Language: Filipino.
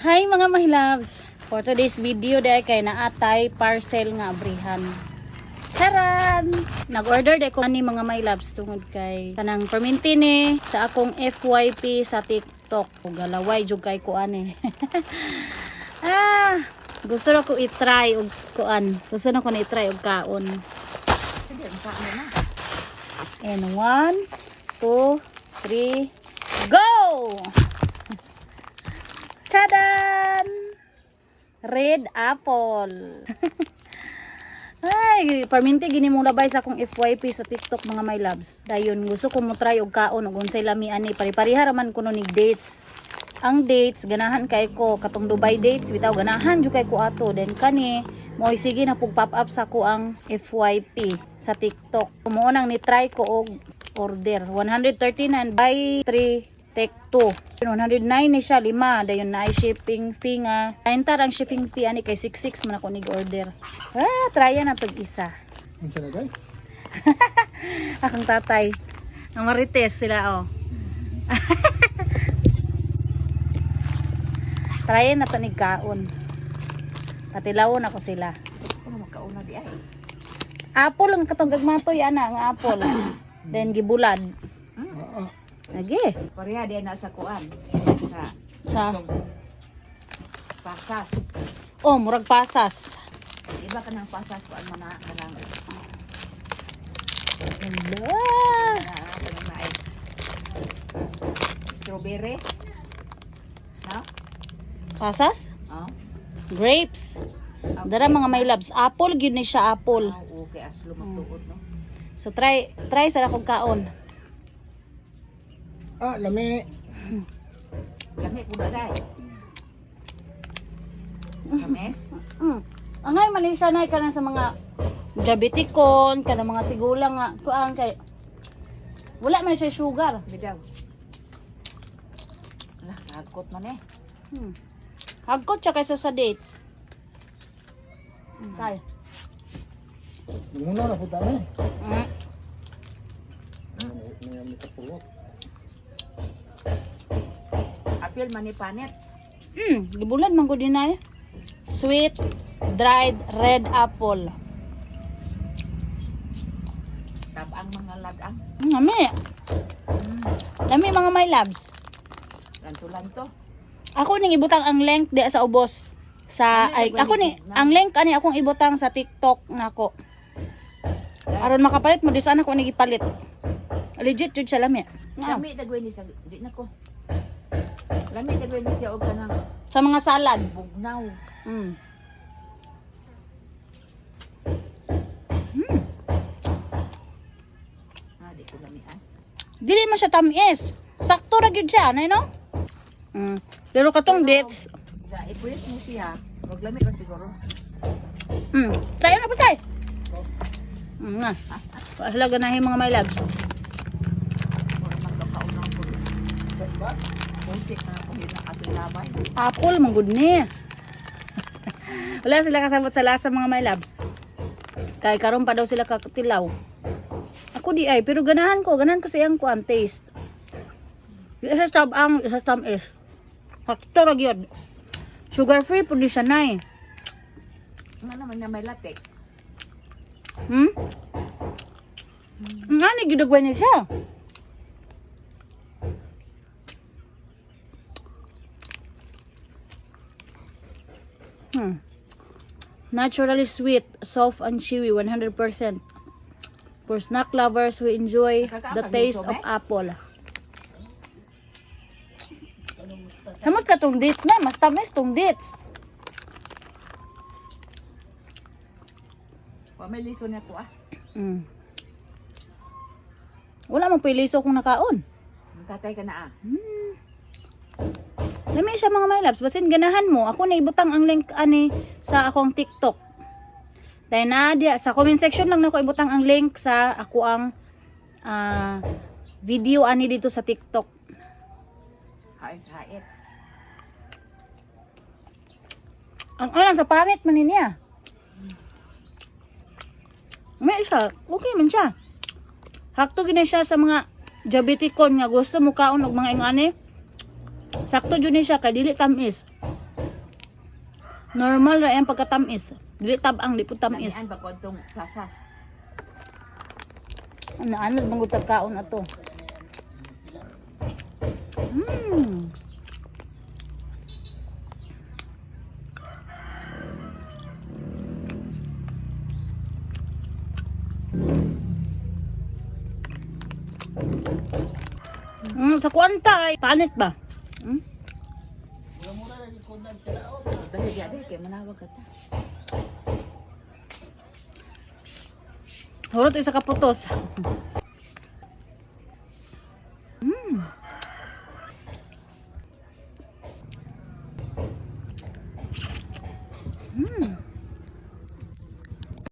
Hi mga my loves! For today's video day kay naatay parcel nga abrihan. Charan! Nag-order day ko ni mga my loves tungod kay kanang perminti ni sa akong FYP sa TikTok. Galaway jud kay ko ani. Gusto na ko i-try og kuan. Gusto na ko na i-try og kaon. And 1, 2, 3, go! Tadan! Red apple. Ay, perminti gini mong labay sa akong FYP sa TikTok mga my loves. Dayon gusto ko mo try og kaon og unsay lami ani pari-pariha raman kuno nig dates. Ang dates ganahan kay ko katong Dubai dates bitaw ganahan jud kay ko ato then kani mo sige na pug pop up sa ko ang FYP sa TikTok. Mo nang ni try ko og order 139 buy 3 take 2. 109 ni siya 5 dayon na shipping fee nga. Kaintar ang shipping fee ani kay 66 man ako nig order. Try na pag isa. Unsa na guys? Akong tatay. Ang marites sila oh. Try na to nig kaon. Patilawon ako sila. Ano magkauna di ay? Apple ang katong gagmatoy ana nga apple. Then gibulad. Lagi. Pareha di na sa kuan. Sa Pasas. oh, murag pasas. Iba ka ng pasas kuan mo na kanang Hello. kanang na ay strawberry. No? Pasas? Oh. Grapes. Dara mga my loves, apple gyud ni siya apple. Oh, okay aslo magtuod no. So try sa akong kaon. Lami. Lami po na dai. Kames? Angay manisa na ka sa mga diabetikon, kana mga tigulang nga kuan kay wala man siya sugar. Bidaw. Lah, agkot man eh. Hagkot siya kaysa sa dates. Tay. Muna na po tayo. May kapulot. Apil man ni panet. Gibulad man ko din ay. Sweet dried red apple. Tabang mga ladang. Lami. Lami mga my loves. Lanto-lanto. Ako ning ibutang ang link di sa ubos sa ay ako ni ang link ani akong ibutang sa TikTok nako. Aron makapalit mo di sana ko nigipalit. Legit jud siya lami. Lami dagway ni sa di na ko. Lami dagway ni siya og kanang Sa mga salad. bugnaw. Di ko lamian. Dili man siya tamis. Sakto ra gyud siya, nay no? Pero katong dates, Da i-press mo siya. Wag lami lang siguro. tayo na pa tay. Nga. Pahala ganahin mga my loves. Wala man ka kaunang ko. Musik na ko yun ang ating labay. Apple man gud ni. Wala sila kasabot sa lasa mga my loves. Kay karon pa daw sila kakatilaw. Ako di ay, pero ganahan ko sa iyang kuan taste. Isa tabang, isa tamis. Hakto ra gyud. Sugar free pud di siya nay. Ano naman na may latek? Ngani gidagway niya siya. Naturally sweet, soft and chewy 100%. For snack lovers who enjoy the taste of apple. Samot ka tong dates na, mas tamis tong dates. Wa may liso na ko ah. Wala mong piliso kung nakaon. Tatay ka na ah. Lami siya mga my loves, basin ganahan mo. Ako na ibutang ang link ani sa akong TikTok. Dahil na dia sa comment section lang nako ibutang ang link sa ako ang video ani dito sa TikTok. Hait. Ang alang sa paret man niya. May isa, okay man siya. Hakto gina siya sa mga diabetikon nga gusto mo kaon og mga ingani. Sakto jud ni siya kay dili tamis. Normal ra yung pagkatamis. Dili tabang, di po tamis. Lamian pa ko itong pasas. Ano bang gutag kaon ato? Sa kuanta ay panit ba? Balik yadi, kaya manawag ka ta. Hurot isa kaputos.